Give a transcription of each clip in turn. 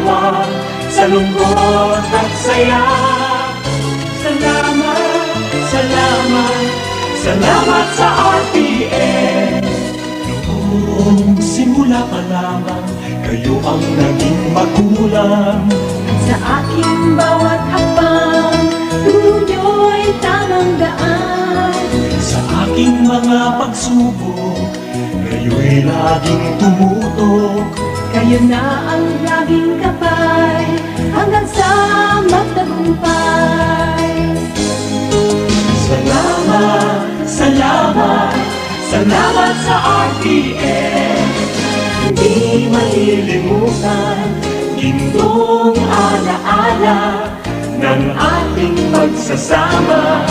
ginhawa sa lungkot at saya. Salamat, salamat, salamat sa RPN. Noong simula pa lamang, kayo ang naging magulang. Sa aking bawat hakbang, turo nyo'y tamang daan. Sa aking mga pagsubok, kayo'y laging tumutok. Kayo na ang laging kapay, hanggang sa magtagumpay. Salamat, salamat, salamat sa RPN. Hindi malilimutan, gintong alaala ng ating pagsasama.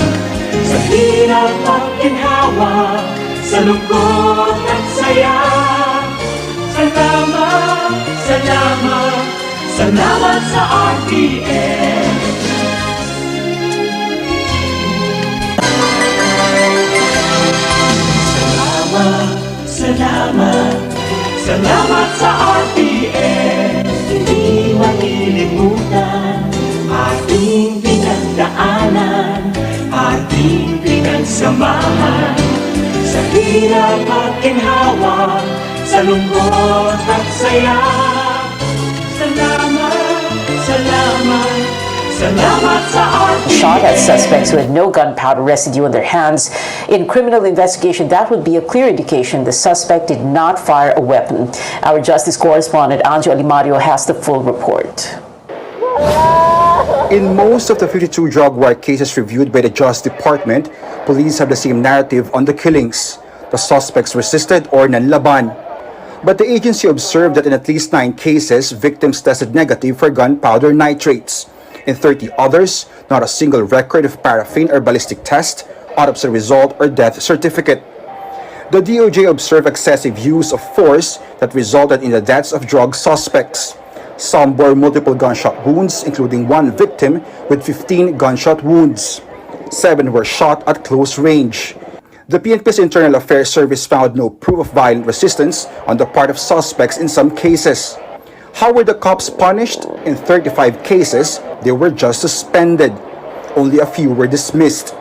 Sa hirap at ginhawa, sa lungkot at saya. Salamat, salamat, salamat sa RPN. Salamat, salamat, salamat sa RPN. Hindi malilimutan ating pinagdaanan, ating pinagsamahan. Sa hirap at ginhawa, sa lungkot at saya. Salamat, salamat, salamat sa RPN. Shot at suspects who had no gunpowder residue on their hands. In criminal investigation, that would be a clear indication the suspect did not fire a weapon. Our justice correspondent Anjo Alimario has the full report. In most of the 52 drug war cases reviewed by the Justice Department, police have the same narrative on the killings. The suspects resisted or nanlaban. But the agency observed that in at least 9 cases, victims tested negative for gunpowder nitrates. In 30 others, not a single record of paraffin or ballistic test, autopsy result, or death certificate. The DOJ observed excessive use of force that resulted in the deaths of drug suspects. Some bore multiple gunshot wounds, including 1 victim with 15 gunshot wounds. 7 were shot at close range. The PNP's Internal Affairs Service found no proof of violent resistance on the part of suspects in some cases. How were the cops punished? In 35 cases, they were just suspended. Only a few were dismissed.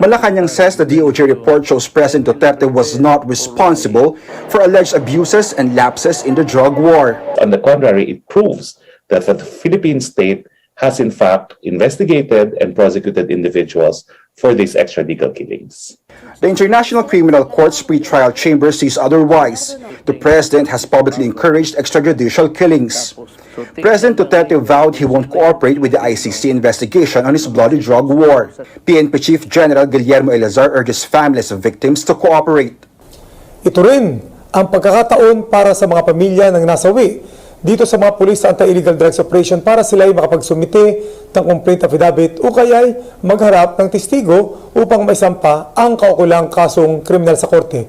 Malacanang says the DOJ report shows President Duterte was not responsible for alleged abuses and lapses in the drug war. On the contrary, it proves that the Philippine state has in fact investigated and prosecuted individuals for these extralegal killings. The International Criminal Court's pre-trial chamber sees otherwise. The president has publicly encouraged extrajudicial killings. President Duterte vowed he won't cooperate with the ICC investigation on his bloody drug war. PNP Chief General Guillermo Elazar urges families of victims to cooperate. Ito rin ang pagkakataon para sa mga pamilya ng nasawi dito sa mga pulis sa anti-illegal drugs operation para sila ay makapagsumite ng complaint affidavit o kaya'y magharap ng testigo upang maisampa ang kaukulang kasong kriminal sa korte.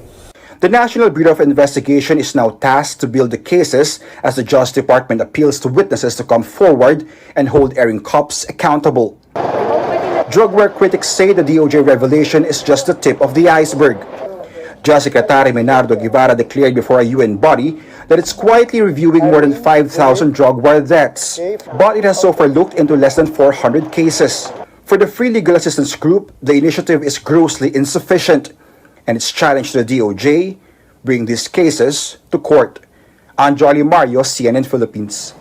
The National Bureau of Investigation is now tasked to build the cases as the Justice Department appeals to witnesses to come forward and hold erring cops accountable. Drug war critics say the DOJ revelation is just the tip of the iceberg. Justice Secretary Menardo Guevara declared before a UN body that it's quietly reviewing more than 5,000 drug war deaths, but it has so far looked into less than 400 cases. For the Free Legal Assistance Group, the initiative is grossly insufficient, and its challenge to the DOJ: bring these cases to court. Anjali Mario, CNN Philippines.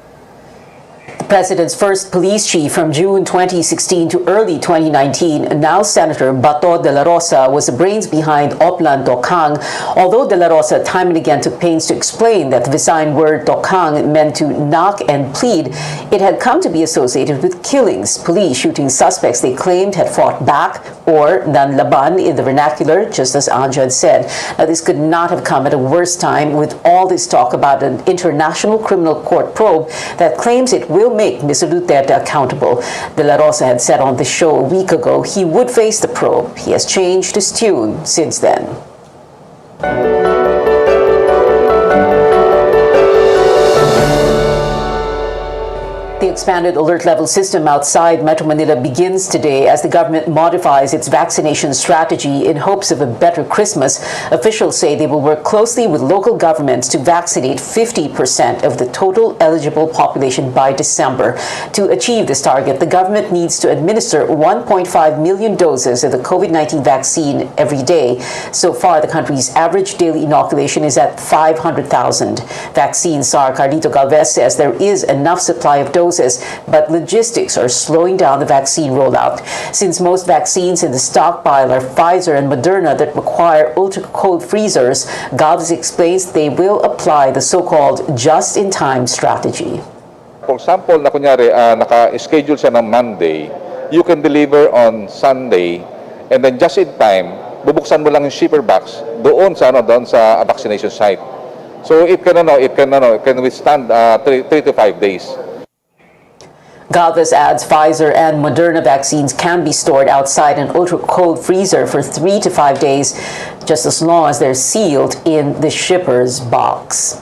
President's first police chief from June 2016 to early 2019, now Senator Bato de la Rosa, was the brains behind Oplan Tokhang, although de la Rosa time and again took pains to explain that the Visayan word Tokhang meant to knock and plead. It had come to be associated with killings, police shooting suspects they claimed had fought back or nanlaban in the vernacular, just as Anja had said. Now, this could not have come at a worse time with all this talk about an international criminal court probe that claims it will make Mr. Duterte accountable. De La Rosa had said on the show a week ago he would face the probe. He has changed his tune since then. The expanded alert level system outside Metro Manila begins today as the government modifies its vaccination strategy in hopes of a better Christmas. Officials say they will work closely with local governments to vaccinate 50% of the total eligible population by December. To achieve this target, the government needs to administer 1.5 million doses of the COVID-19 vaccine every day. So far, the country's average daily inoculation is at 500,000. Vaccine czar Carlito Galvez says there is enough supply of doses, but logistics are slowing down the vaccine rollout. Since most vaccines in the stockpile are Pfizer and Moderna that require ultra-cold freezers, Galvez explains they will apply the so-called just-in-time strategy. For example, na kunyari, naka-schedule siya ng Monday, you can deliver on Sunday, and then just in time, bubuksan mo lang yung shipper box doon sa vaccination site. So it can withstand 3 to 5 days. Galvez adds Pfizer and Moderna vaccines can be stored outside an ultra-cold freezer for 3 to 5 days, just as long as they're sealed in the shipper's box.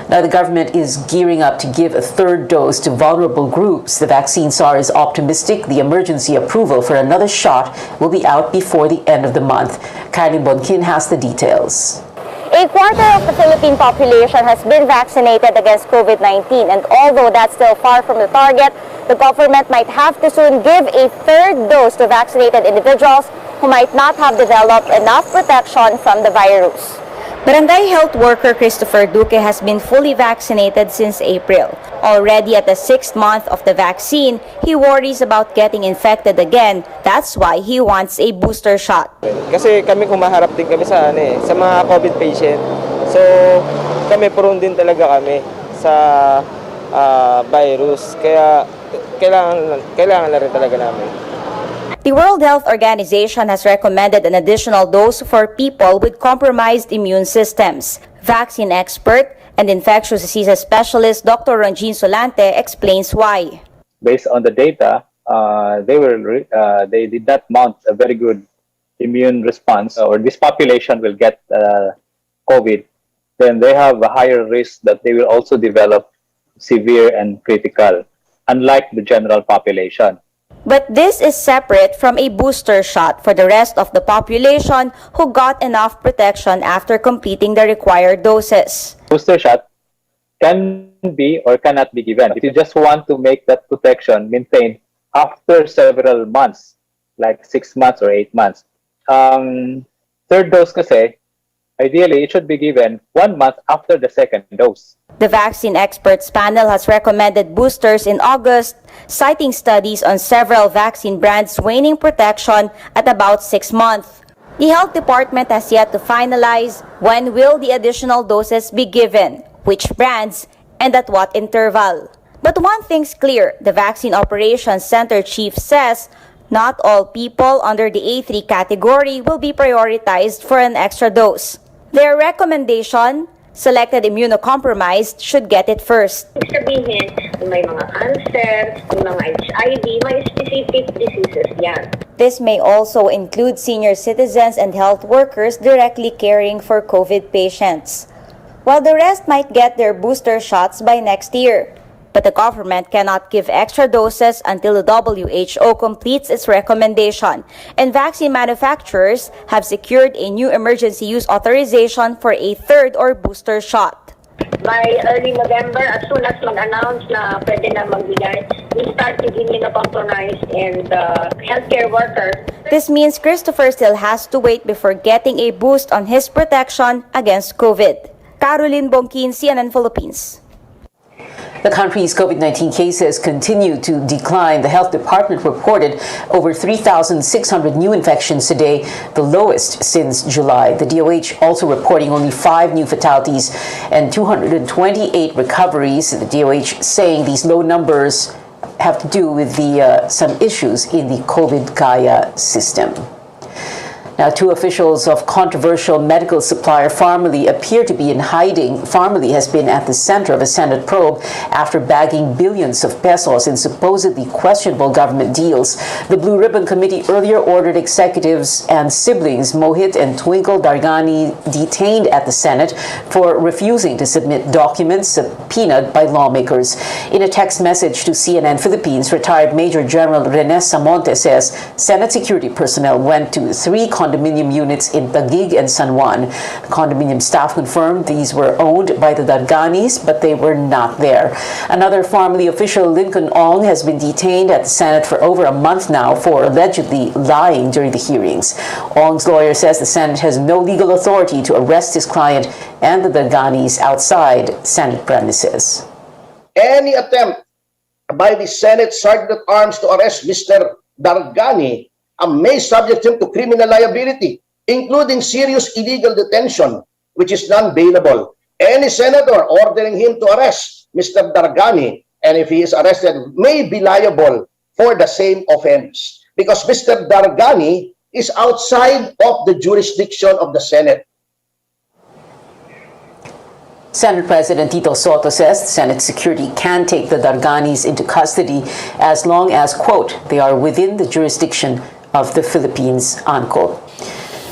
Now, the government is gearing up to give a third dose to vulnerable groups. The vaccine czar is optimistic the emergency approval for another shot will be out before the end of the month. Kylie Bonkin has the details. A quarter of the Philippine population has been vaccinated against COVID-19, and although that's still far from the target, the government might have to soon give a third dose to vaccinated individuals who might not have developed enough protection from the virus. Barangay health worker Christopher Duque has been fully vaccinated since April. Already at the 6th month of the vaccine, he worries about getting infected again. That's why he wants a booster shot. Kasi kami kumaharap din kami sa mga COVID patient. So kami prone din talaga kami sa virus. Kaya kailangan na rin talaga namin. The World Health Organization has recommended an additional dose for people with compromised immune systems. Vaccine expert and infectious diseases specialist Dr. Ronjin Solante explains why. Based on the data, they did not mount a very good immune response, or this population will get COVID, then they have a higher risk that they will also develop severe and critical, unlike the general population. But this is separate from a booster shot for the rest of the population who got enough protection after completing the required doses. Booster shot can be or cannot be given if you just want to make that protection maintained after several months, like 6 months or 8 months. Third dose kasi, ideally, it should be given 1 month after the second dose. The vaccine experts panel has recommended boosters in August, citing studies on several vaccine brands waning protection at about 6 months. The health department has yet to finalize when will the additional doses be given, which brands, and at what interval. But one thing's clear, the Vaccine Operations Center chief says not all people under the A3 category will be prioritized for an extra dose. Their recommendation, selected immunocompromised should get it first. Sabihin, may mga cancer, may mga HIV, may specific diseases yan. This may also include senior citizens and health workers directly caring for COVID patients, while the rest might get their booster shots by next year. But the government cannot give extra doses until the WHO completes its recommendation, and vaccine manufacturers have secured a new emergency use authorization for a third or booster shot. By early November, as soon as mag-announce na pwede na magbigay, we start to immunocompromised and healthcare workers. This means Christopher still has to wait before getting a boost on his protection against COVID. Caroline Bonkin, CNN Philippines. The country's COVID-19 cases continue to decline. The health department reported over 3,600 new infections today, the lowest since July. The DOH also reporting only 5 new fatalities and 228 recoveries. The DOH saying these low numbers have to do with some issues in the COVID Gaia system. Now, two officials of controversial medical supplier Pharmaly appear to be in hiding. Pharmaly has been at the center of a Senate probe after bagging billions of pesos in supposedly questionable government deals. The Blue Ribbon Committee earlier ordered executives and siblings Mohit and Twinkle Dargani detained at the Senate for refusing to submit documents subpoenaed by lawmakers. In a text message to CNN Philippines, retired Major General Rene Samonte says Senate security personnel went to 3 condominium units in Taguig and San Juan. The condominium staff confirmed these were owned by the Darganis, but they were not there. Another Pharmaly official, Lincoln Ong, has been detained at the Senate for over a month now for allegedly lying during the hearings. Ong's lawyer says the Senate has no legal authority to arrest his client and the Darganis outside Senate premises. Any attempt by the Senate Sergeant at Arms to arrest Mr. Dargani may subject him to criminal liability, including serious illegal detention, which is non-bailable. Any senator ordering him to arrest Mr. Dargani, and if he is arrested, may be liable for the same offense, because Mr. Dargani is outside of the jurisdiction of the Senate. Senate President Tito Soto says Senate security can take the Darganis into custody as long as, quote, they are within the jurisdiction of the Philippines, unquote.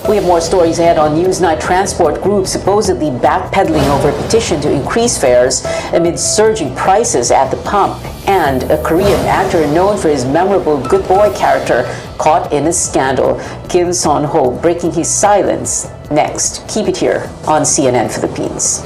We have more stories ahead on Newsnight. Transport groups supposedly backpedaling over a petition to increase fares amid surging prices at the pump. And a Korean actor known for his memorable good boy character caught in a scandal. Kim Son-ho breaking his silence. Next, keep it here on CNN Philippines.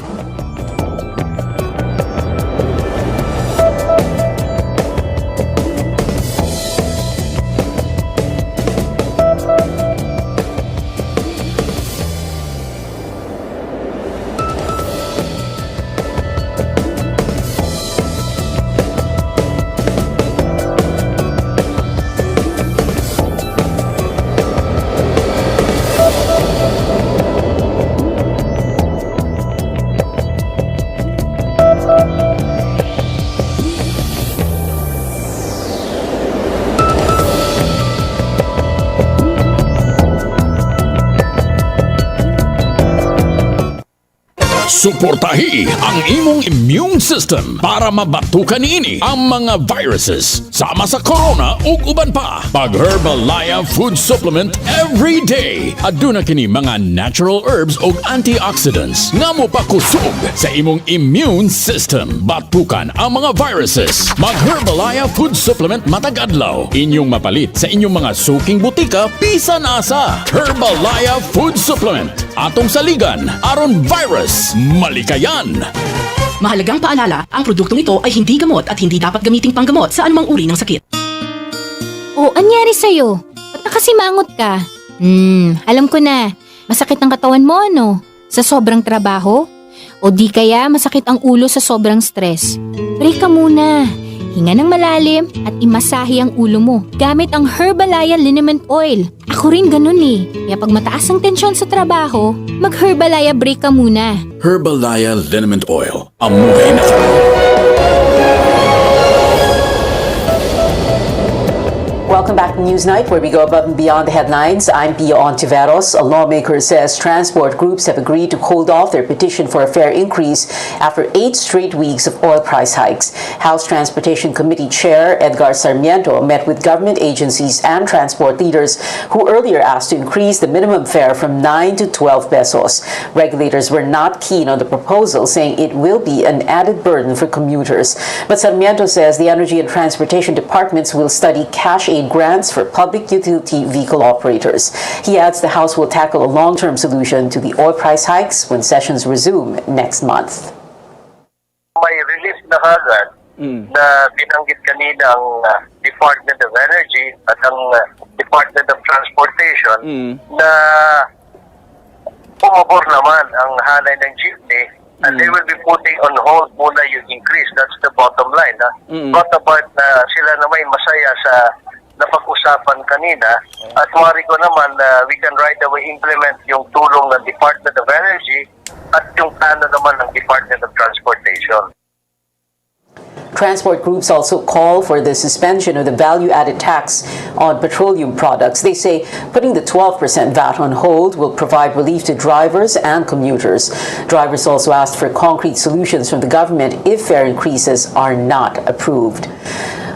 Suportahi ang imong immune system para mabatukan ini ang mga viruses sama sa corona ug uban pa. Pag Herbalaya Food Supplement every day. Aduna kini mga natural herbs ug antioxidants nga mopakusog sa imong immune system. Batukan ang mga viruses. Mag Herbalaya Food Supplement matag adlaw. Inyong mapalit sa inyong mga suking butika bisan asa. Herbalaya Food Supplement. Atong saligan aron virus malikayan. Mahalagang paalala, ang produktong ito ay hindi gamot at hindi dapat gamiting panggamot sa anumang uri ng sakit. O, anyari sa'yo? Ba't nakasimangot ka? Alam ko na. Masakit ang katawan mo, ano? Sa sobrang trabaho? O di kaya masakit ang ulo sa sobrang stress? Break ka muna. Hinga ng malalim at imasahe ang ulo mo gamit ang Herbalaya Liniment Oil. Ako rin ganun eh. Kaya pag mataas ang tensyon sa trabaho, mag-Herbalaya break ka muna. Herbalaya Liniment Oil. Amuhay na ka. Welcome back to Newsnight, where we go above and beyond the headlines. I'm Pia Ontiveros. A lawmaker says transport groups have agreed to hold off their petition for a fare increase after 8 straight weeks of oil price hikes. House Transportation Committee Chair Edgar Sarmiento met with government agencies and transport leaders who earlier asked to increase the minimum fare from 9 to 12 pesos. Regulators were not keen on the proposal, saying it will be an added burden for commuters. But Sarmiento says the Energy and Transportation Departments will study cash aid grants for public utility vehicle operators. He adds the House will tackle a long-term solution to the oil price hikes when sessions resume next month. May relief na agad na binanggit kanina ang Department of Energy at ang Department of Transportation na pumabor naman ang halay ng jeepney and they will be putting on hold muna yung increase. That's the bottom line. Not about na sila naman masaya sa napag-usapan kanina at wari ko naman na we can right away implement yung tulong ng Department of Energy at yung plano naman ng Department of Transportation. Transport groups also call for the suspension of the value-added tax on petroleum products. They say putting the 12% VAT on hold will provide relief to drivers and commuters. Drivers also asked for concrete solutions from the government if fare increases are not approved.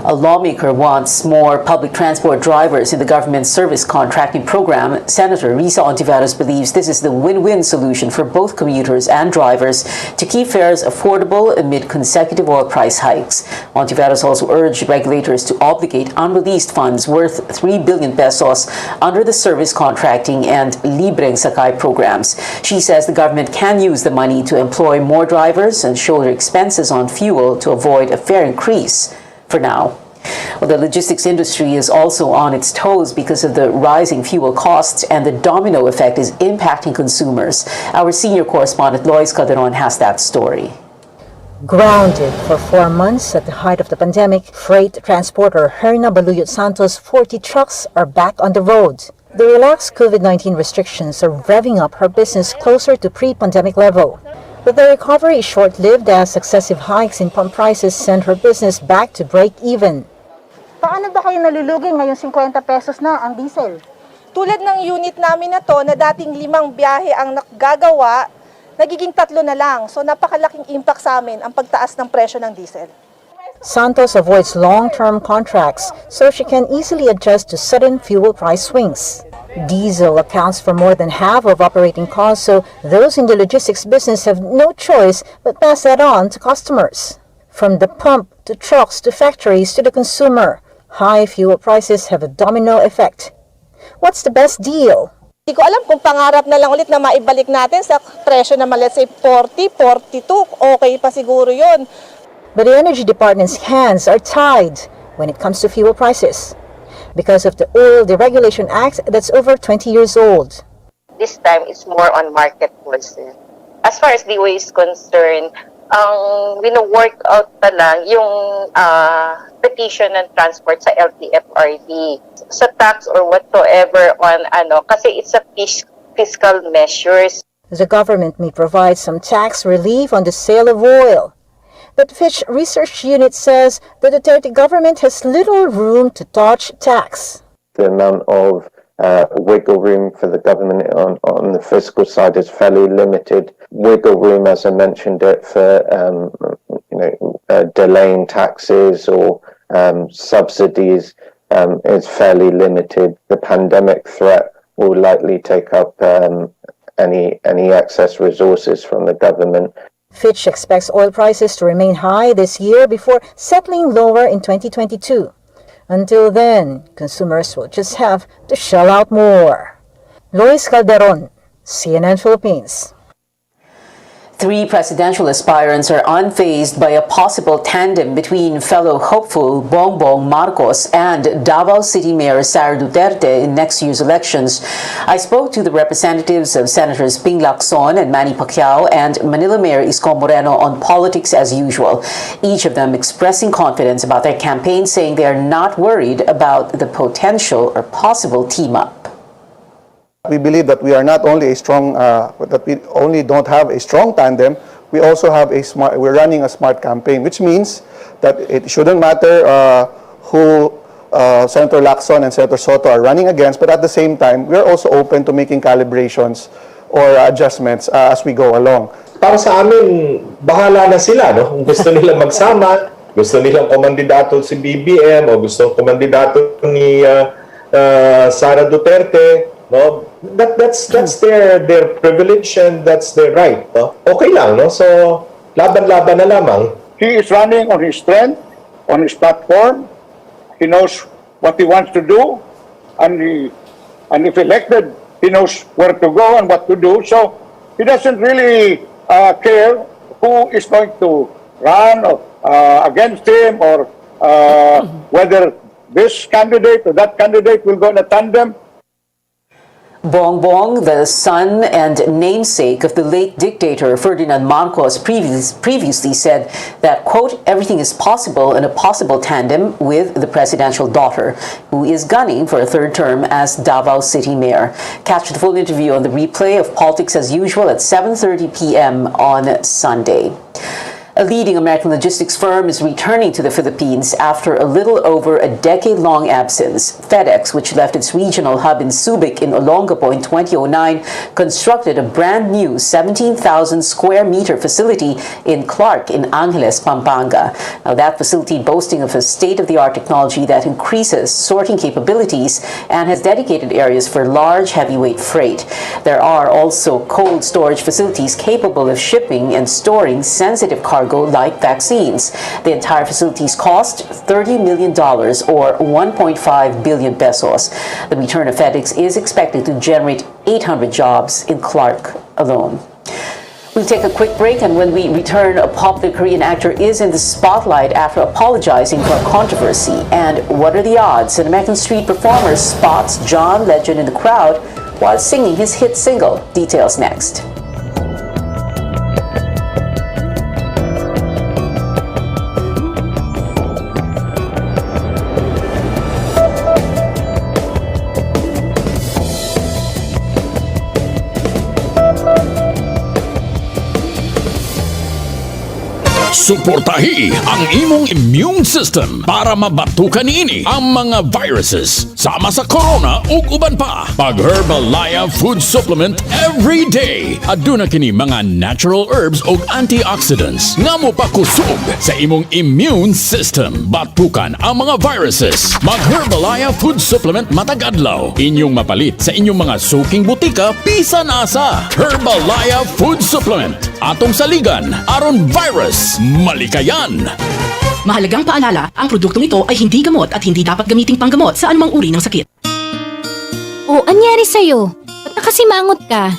A lawmaker wants more public transport drivers in the government service contracting program. Senator Risa Ontiveros believes this is the win-win solution for both commuters and drivers to keep fares affordable amid consecutive oil price hikes. Ontiveros also urged regulators to obligate unreleased funds worth 3 billion pesos under the service contracting and Libreng Sakay programs. She says the government can use the money to employ more drivers and shoulder expenses on fuel to avoid a fare increase. For now. Well, the logistics industry is also on its toes because of the rising fuel costs, and the domino effect is impacting consumers. Our senior correspondent Lois Calderon has that story. Grounded for 4 months at the height of the pandemic, freight transporter Herna Baluyot Santos' 40 trucks are back on the road. The relaxed COVID-19 restrictions are revving up her business closer to pre-pandemic level. But the recovery is short-lived as successive hikes in pump prices send her business back to break-even. Paano ba kayo nalulugi ngayon 50 pesos na ang diesel? Tulad ng unit namin na to na dating 5 biyahe ang nagagawa, nagiging 3 na lang. So napakalaking impact sa amin ang pagtaas ng presyo ng diesel. Santos avoids long-term contracts so she can easily adjust to sudden fuel price swings. Diesel accounts for more than half of operating costs, so those in the logistics business have no choice but pass that on to customers. From the pump to trucks to factories to the consumer, high fuel prices have a domino effect. What's the best deal? Hindi ko alam kung pangarap na lang ulit na maibalik natin sa presyo na let's say 40, 42, okay pa siguro yun. But the Energy Department's hands are tied when it comes to fuel prices because of the Oil Deregulation Act that's over 20 years old. This time, it's more on market forces. As far as DOE is concerned, wino-work out pa lang yung petition ng transport sa LTFRB. Sa tax or whatsoever on kasi it's a fiscal measures. The government may provide some tax relief on the sale of oil. But Fitch Research Unit says the Duterte government has little room to dodge tax. The amount of wiggle room for the government on the fiscal side is fairly limited. Wiggle room, as I mentioned it, for delaying taxes or subsidies is fairly limited. The pandemic threat will likely take up any excess resources from the government. Fitch expects oil prices to remain high this year before settling lower in 2022. Until then, consumers will just have to shell out more. Lois Calderon, CNN Philippines. 3 presidential aspirants are unfazed by a possible tandem between fellow hopeful Bongbong Marcos and Davao City Mayor Sara Duterte in next year's elections. I spoke to the representatives of Senators Ping Lacson and Manny Pacquiao and Manila Mayor Isko Moreno on politics as usual, each of them expressing confidence about their campaign, saying they are not worried about the potential or possible team-up. We believe that we are not only a strong, that we only don't have a strong tandem, we also have we're running a smart campaign, which means that it shouldn't matter who Senator Lacson and Senator Soto are running against, but at the same time, we're also open to making calibrations or adjustments as we go along. Para sa amin, bahala na sila, no? Kung gusto nila magsama, gusto nilang kumandidato si BBM o gusto kumandidato ni Sara Duterte, no? That's their privilege and that's their right, no? Okay lang, no? So laban-laban na lamang. He is running on his strength, on his platform. He knows what he wants to do, and if elected, he knows where to go and what to do. So he doesn't really care who is going to run against him or whether this candidate or that candidate will go in a tandem. Bongbong, the son and namesake of the late dictator Ferdinand Marcos, previously said that, quote, everything is possible in a possible tandem with the presidential daughter, who is gunning for a 3rd term as Davao City Mayor. Catch the full interview on the replay of Politics as Usual at 7:30 p.m. on Sunday. A leading American logistics firm is returning to the Philippines after a little over a decade-long absence. FedEx, which left its regional hub in Subic in Olongapo in 2009, constructed a brand new 17,000 square meter facility in Clark in Angeles, Pampanga. Now, that facility boasting of a state-of-the-art technology that increases sorting capabilities and has dedicated areas for large heavyweight freight. There are also cold storage facilities capable of shipping and storing sensitive cargo like vaccines. The entire facility's cost $30 million or 1.5 billion pesos. The return of FedEx is expected to generate 800 jobs in Clark alone. We'll take a quick break, and when we return, a popular Korean actor is in the spotlight after apologizing for a controversy. And what are the odds an American street performer spots John Legend in the crowd while singing his hit single? Details next. Suportahi ang imong immune system para mabatukan niini ang mga viruses sama sa corona ug uban pa. Pag Herbalaya Food Supplement every day. Aduna kini mga natural herbs ug antioxidants nga mopakusog sa imong immune system. Batukan ang mga viruses. Mag Herbalaya Food Supplement matag adlaw. Inyong mapalit sa inyong mga suking butika bisan asa. Herbalaya Food Supplement. Atong saligan aron virus malikayan. Mahalagang paalala, ang produktong ito ay hindi gamot at hindi dapat gamiting panggamot sa anumang uri ng sakit. O, anyari sa'yo? Ba't nakasimangot ka?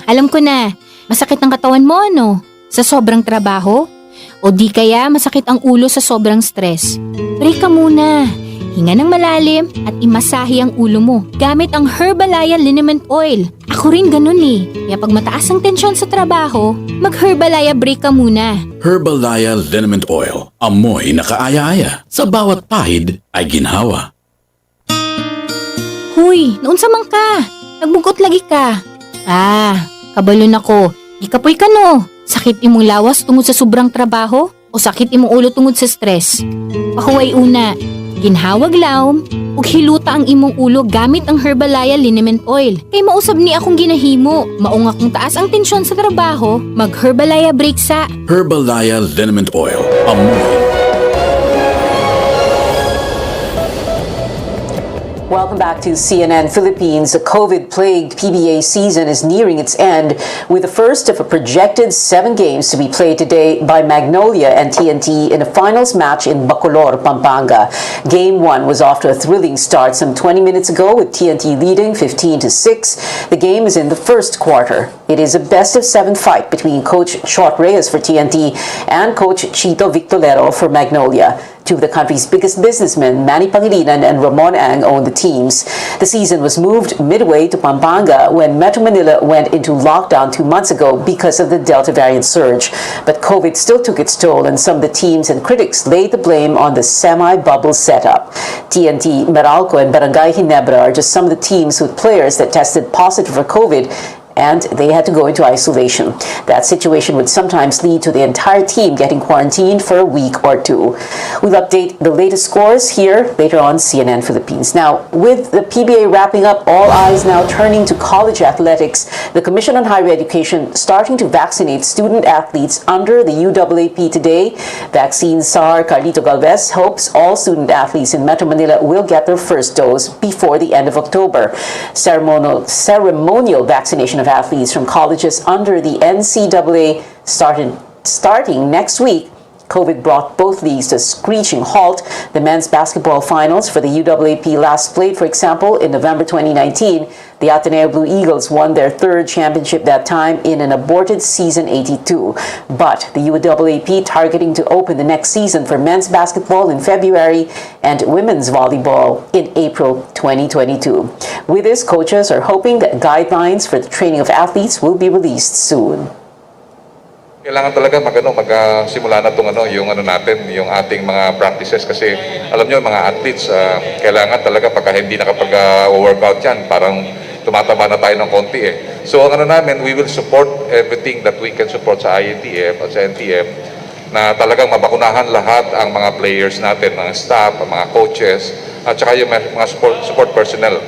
Alam ko na. Masakit ang katawan mo, ano? Sa sobrang trabaho? O di kaya masakit ang ulo sa sobrang stress? Break ka muna. Hinga ng malalim at imasahe ang ulo mo gamit ang Herbalaya Liniment Oil. Ako rin ganun eh. Kaya pag mataas ang tensyon sa trabaho, mag-Herbalaya break ka muna. Herbalaya Liniment Oil. Amoy nakaaya-aya. Sa bawat pahid ay ginhawa. Huy, naunsa man ka? Nagbugot lagi ka. Kabalon ako. Ikapoy ka no. Sakit imong lawas tungod sa sobrang trabaho? O sakit imong ulo tungod sa stress? Pahuway una. Ginhawag lawom, ug hiluta ang imong ulo gamit ang Herbalaya Liniment Oil. Kay mausab ni akong ginahimo, maong akong taas ang tensyon sa trabaho, mag-Herbalaya break sa Herbalaya Liniment Oil. Amoy. Welcome back to CNN Philippines. The COVID-plagued PBA season is nearing its end, with the first of a projected 7 games to be played today by Magnolia and TNT in a finals match in Bacolor, Pampanga. Game 1 was off to a thrilling start some 20 minutes ago, with TNT leading 15-6. The game is in the first quarter. It is a best-of-7 fight between Coach Short Reyes for TNT and Coach Chito Victolero for Magnolia. Two of the country's biggest businessmen, Manny Pagadian and Ramon Ang, own the teams. The season was moved midway to Pampanga when Metro Manila went into lockdown 2 months ago because of the Delta variant surge. But COVID still took its toll, and some of the teams and critics laid the blame on the semi-bubble setup. TNT, Meralco, and Barangay Ginebra are just some of the teams with players that tested positive for COVID, and they had to go into isolation. That situation would sometimes lead to the entire team getting quarantined for a week or 2. We'll update the latest scores here later on CNN Philippines. Now, with the PBA wrapping up, all eyes now turning to college athletics. The Commission on Higher Education starting to vaccinate student athletes under the UAAP today. Vaccine czar Carlito Galvez hopes all student athletes in Metro Manila will get their first dose before the end of October. Ceremonial vaccination of athletes from colleges under the NCAA starting next week. COVID brought both leagues to a screeching halt. The men's basketball finals for the UAAP last played, for example, in November 2019. The Ateneo Blue Eagles won their 3rd championship that time in an aborted season 82. But the UAAP targeting to open the next season for men's basketball in February and women's volleyball in April 2022. With this, coaches are hoping that guidelines for the training of athletes will be released soon. Kailangan talaga magsimula na yung natin, yung ating mga practices, kasi alam niyo mga athletes kailangan talaga pagka hindi nakapag-workout yan, parang tumataba na tayo ng konti eh. So ang namin, we will support everything that we can support sa IATF at sa NTF na talagang mabakunahan lahat ang mga players natin, mga staff, ang mga coaches, at saka yung mga support personnel.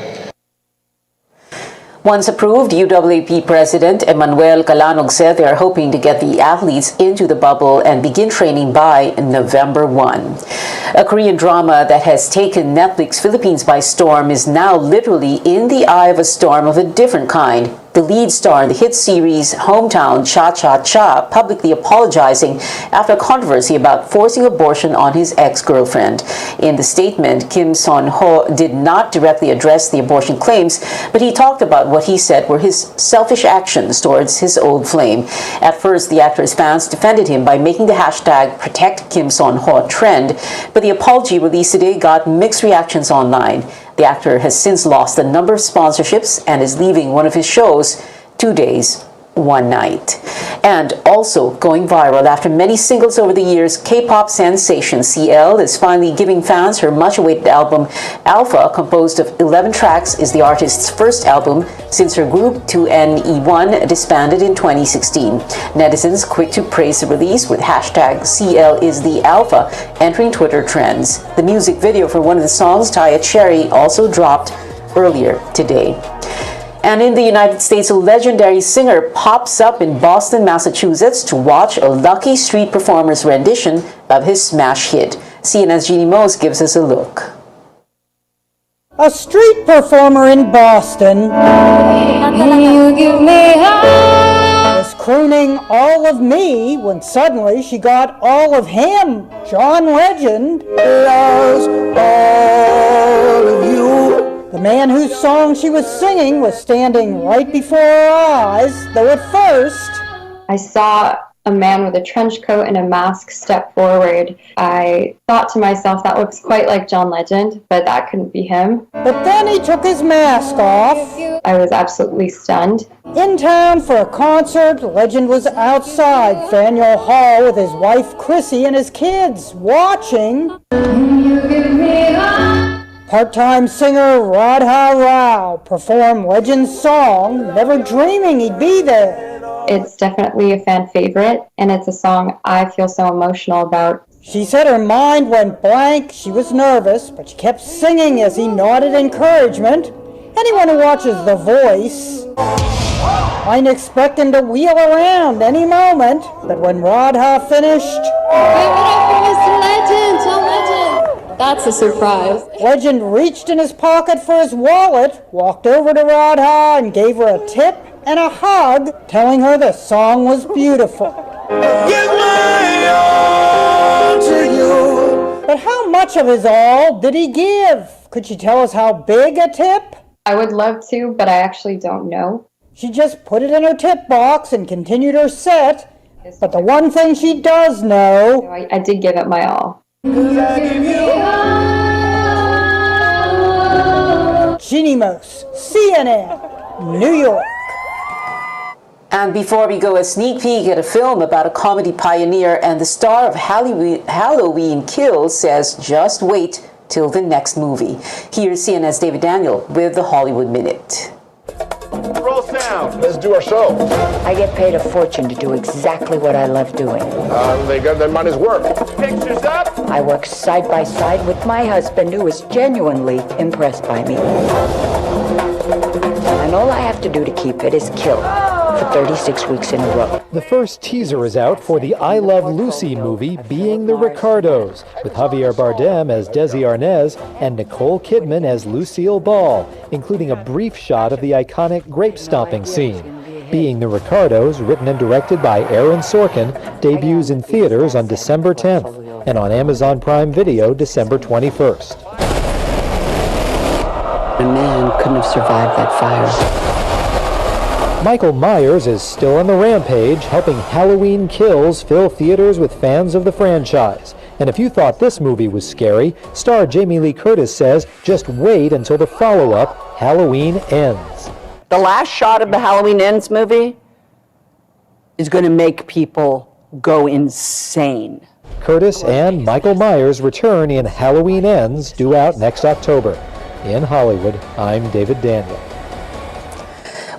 Once approved, UAAP President Emmanuel Calanog said they are hoping to get the athletes into the bubble and begin training by November 1. A Korean drama that has taken Netflix Philippines by storm is now literally in the eye of a storm of a different kind. The lead star in the hit series Hometown Cha-Cha-Cha publicly apologizing after a controversy about forcing abortion on his ex-girlfriend. In the statement, Kim Son-ho did not directly address the abortion claims, but he talked about what he said were his selfish actions towards his old flame. At first, the actor's fans defended him by making the hashtag Protect Kim Son-ho trend, but the apology released today got mixed reactions online. The actor has since lost a number of sponsorships and is leaving one of his shows 2 days, 1 night. And also going viral after many singles over the years, K-pop sensation CL is finally giving fans her much-awaited album. Alpha, composed of 11 tracks, is the artist's first album since her group 2NE1 disbanded in 2016. Netizens quick to praise the release with hashtag CL is the Alpha entering Twitter trends. The music video for one of the songs, Tie a Cherry, also dropped earlier today. And in the United States, a legendary singer pops up in Boston, Massachusetts to watch a lucky street performer's rendition of his smash hit. CNN's Jeannie Mose gives us a look. A street performer in Boston was crooning All of Me when suddenly she got all of him. John Legend loves all of you. The man whose song she was singing was standing right before her eyes, though at first I saw a man with a trench coat and a mask step forward. I thought to myself, that looks quite like John Legend, but that couldn't be him. But then he took his mask off. I was absolutely stunned. In town for a concert, Legend was outside Faneuil Hall with his wife Chrissy and his kids, watching part-time singer Radha Rao perform Legend's song, never dreaming he'd be there. It's definitely a fan favorite, and it's a song I feel so emotional about. She said her mind went blank, she was nervous, but she kept singing as he nodded encouragement. Anyone who watches The Voice might expect him to wheel around any moment, but when Radha finished... That's a surprise. Legend reached in his pocket for his wallet, walked over to Radha and gave her a tip and a hug, telling her the song was beautiful. Give my all to you. But how much of his all did he give? Could she tell us how big a tip? I would love to, but I actually don't know. She just put it in her tip box and continued her set. But the one thing she does know... I did give it my all. Jeannie Mose, CNN, New York. And before we go, a sneak peek at a film about a comedy pioneer and the star of Halloween Kills says just wait till the next movie. Here's CNN's David Daniel with the Hollywood Minute. Roll sound. Let's do our show. I get paid a fortune to do exactly what I love doing. They got their money's worth. Pictures up. I work side by side with my husband, who is genuinely impressed by me. And all I have to do to keep it is kill for 36 weeks in a row. The first teaser is out for the I Love Lucy movie, Being the Ricardos, with Javier Bardem as Desi Arnaz and Nicole Kidman as Lucille Ball, including a brief shot of the iconic grape stomping scene. Being the Ricardos, written and directed by Aaron Sorkin, debuts in theaters on December 10th and on Amazon Prime Video December 21st. A man couldn't have survived that fire. Michael Myers is still on the rampage, helping Halloween Kills fill theaters with fans of the franchise. And if you thought this movie was scary, star Jamie Lee Curtis says just wait until the follow-up, Halloween Ends. The last shot of the Halloween Ends movie is going to make people go insane. Curtis and Michael Myers return in Halloween Ends, due out next October. In Hollywood, I'm David Daniel.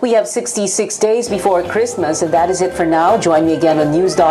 We have 66 days before Christmas, and that is it for now. Join me again on News.